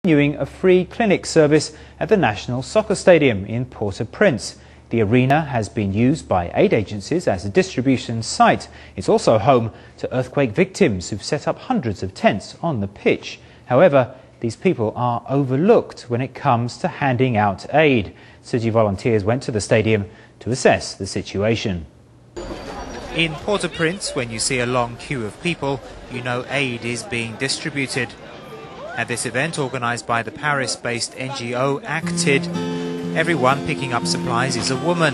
continuing a free clinic service at the National Soccer Stadium in Port-au-Prince. The arena has been used by aid agencies as a distribution site. It's also home to earthquake victims who've set up hundreds of tents on the pitch. However, these people are overlooked when it comes to handing out aid. Tzu Chi volunteers went to the stadium to assess the situation. In Port-au-Prince, when you see a long queue of people, you know aid is being distributed. At this event, organised by the Paris-based NGO Acted, everyone picking up supplies is a woman.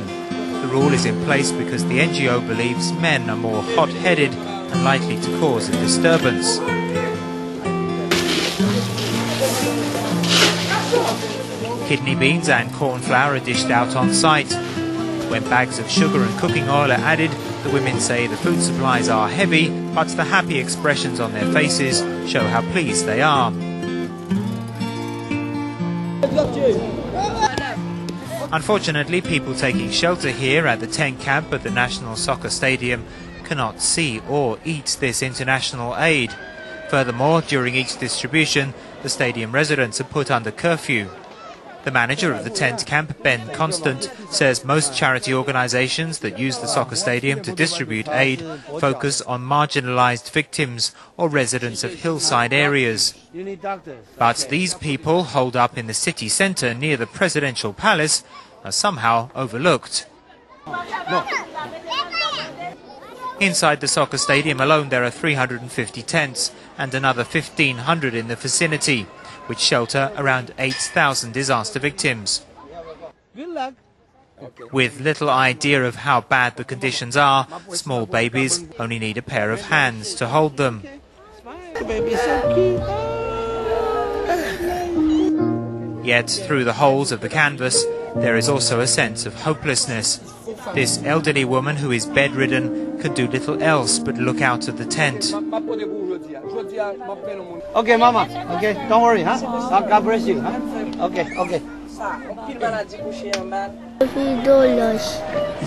The rule is in place because the NGO believes men are more hot-headed and likely to cause a disturbance. Kidney beans and corn flour are dished out on site. When bags of sugar and cooking oil are added, the women say the food supplies are heavy, but the happy expressions on their faces show how pleased they are. Unfortunately, people taking shelter here at the tent camp at the National Soccer Stadium cannot see or eat this international aid. Furthermore, during each distribution, the stadium residents are put under curfew. The manager of the tent camp, Ben Constant, says most charity organisations that use the soccer stadium to distribute aid focus on marginalised victims or residents of hillside areas. But these people, holed up in the city centre near the presidential palace, are somehow overlooked. Inside the soccer stadium alone there are 350 tents and another 1,500 in the vicinity, which shelter around 8,000 disaster victims. With little idea of how bad the conditions are, small babies only need a pair of hands to hold them. Yet through the holes of the canvas, there is also a sense of hopelessness. This elderly woman, who is bedridden, can do little else but look out of the tent. Okay, Mama. Okay, don't worry, huh? God bless you, huh? Okay, okay.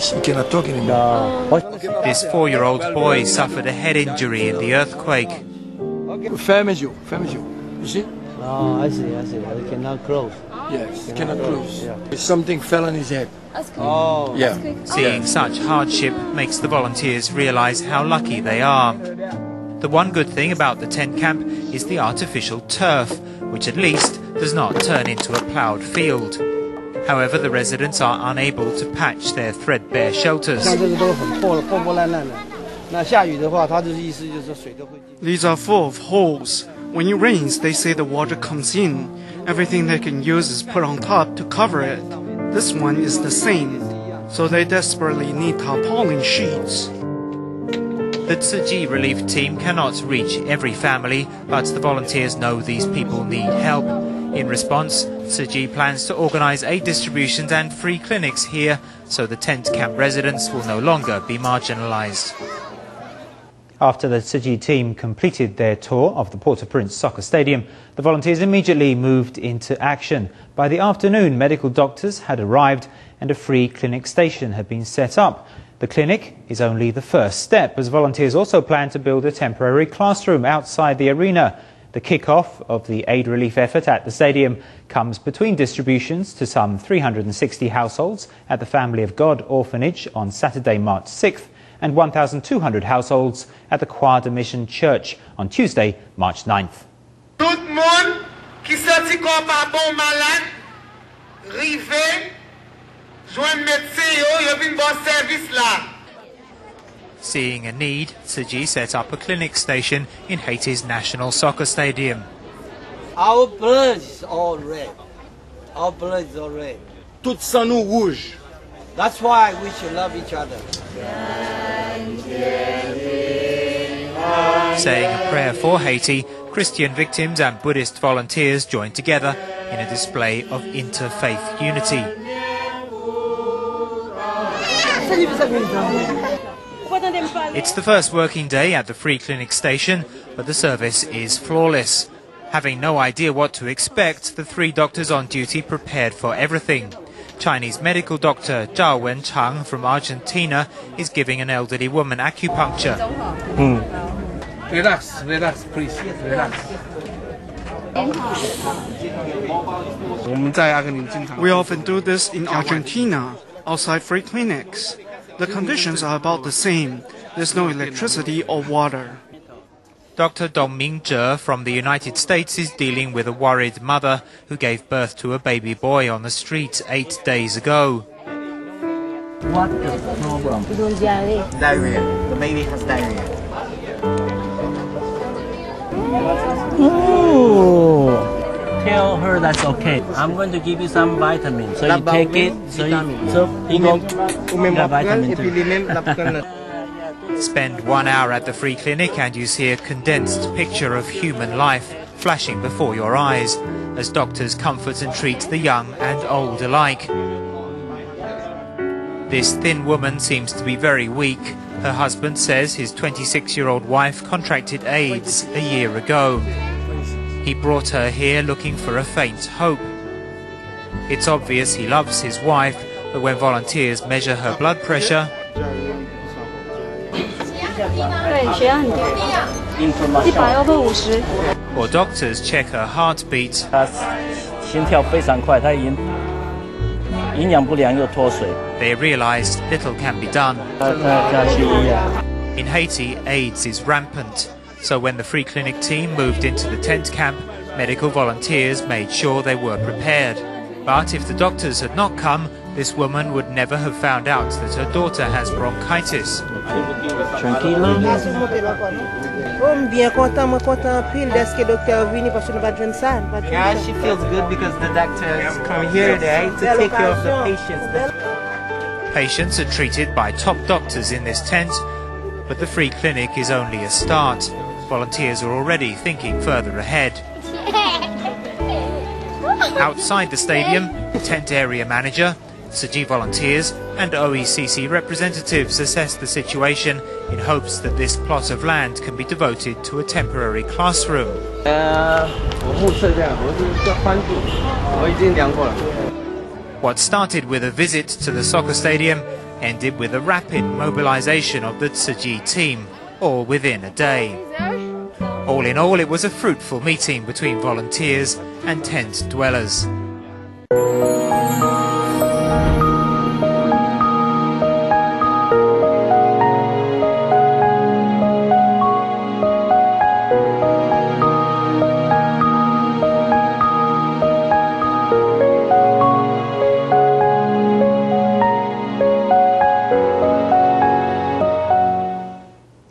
She cannot talk anymore. This 4-year-old boy suffered a head injury in the earthquake. Famous you. You see? Oh, I see. I cannot close. Yes, cannot close. Yeah. Something fell on his head. Oh, yeah. Seeing such hardship makes the volunteers realise how lucky they are. The one good thing about the tent camp is the artificial turf, which at least does not turn into a ploughed field. However, the residents are unable to patch their threadbare shelters. These are full of holes. When it rains, they say the water comes in. Everything they can use is put on top to cover it. This one is the same, so they desperately need tarpaulin sheets. The Tzu Chi relief team cannot reach every family, but the volunteers know these people need help. In response, Tzu Chi plans to organise aid distributions and free clinics here, so the tent camp residents will no longer be marginalised. After the Tzu Chi team completed their tour of the Port-au-Prince Soccer Stadium, the volunteers immediately moved into action. By the afternoon, medical doctors had arrived and a free clinic station had been set up. The clinic is only the first step, as volunteers also plan to build a temporary classroom outside the arena. The kick-off of the aid relief effort at the stadium comes between distributions to some 360 households at the Family of God orphanage on Saturday, March 6th, and 1,200 households at the Croix de Mission Church on Tuesday, March 9th. Tout le monde qui sorti comme un bon malade, rivé, joindre médecin yo vinn bon service là. Seeing a need, Tzu Chi set up a clinic station in Haiti's National Soccer Stadium. Our blood is all red. Our blood is all red. Tout sang nous rouge. That's why we should love each other. Saying a prayer for Haiti, Christian victims and Buddhist volunteers joined together in a display of interfaith unity. It's the first working day at the free clinic station, but the service is flawless. Having no idea what to expect, the 3 doctors on duty prepared for everything. Chinese medical doctor Zhao Wenchang from Argentina is giving an elderly woman acupuncture. Relax, please, relax. We often do this in Argentina, outside free clinics. The conditions are about the same. There's no electricity or water. Dr. Dong Mingzhe from the United States is dealing with a worried mother who gave birth to a baby boy on the street 8 days ago. What is the problem? Diarrhea. The baby has diarrhea. Oh. Tell her that's okay. I'm going to give you some vitamins. So you take it. So you got vitamin too. Spend 1 hour at the free clinic and you see a condensed picture of human life flashing before your eyes as doctors comfort and treat the young and old alike. This thin woman seems to be very weak. Her husband says his 26-year-old wife contracted AIDS a year ago. He brought her here looking for a faint hope. It's obvious he loves his wife, but when volunteers measure her blood pressure, or doctors check her heartbeat, they realized little can be done. In Haiti, AIDS is rampant. So when the free clinic team moved into the tent camp, medical volunteers made sure they were prepared. But if the doctors had not come, this woman would never have found out that her daughter has bronchitis. Yeah, she feels good because the doctors come here today to take care of the patients. Patients are treated by top doctors in this tent, but the free clinic is only a start. Volunteers are already thinking further ahead. Outside the stadium, tent area manager, Tzu volunteers and OECC representatives assess the situation in hopes that this plot of land can be devoted to a temporary classroom. What started with a visit to the soccer stadium ended with a rapid mobilization of the Tzu team, all within a day. All in all, it was a fruitful meeting between volunteers and tent dwellers.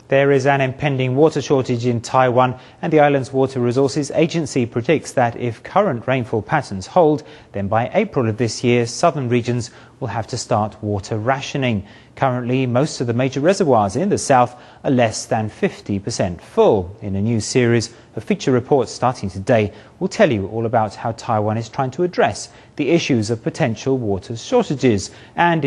There is an impending water shortage in Taiwan, and the island's Water Resources Agency predicts that if current rainfall patterns hold, then by April of this year, southern regions will have to start water rationing. Currently, most of the major reservoirs in the south are less than 50% full. In a new series of feature reports starting today, we'll tell you all about how Taiwan is trying to address the issues of potential water shortages and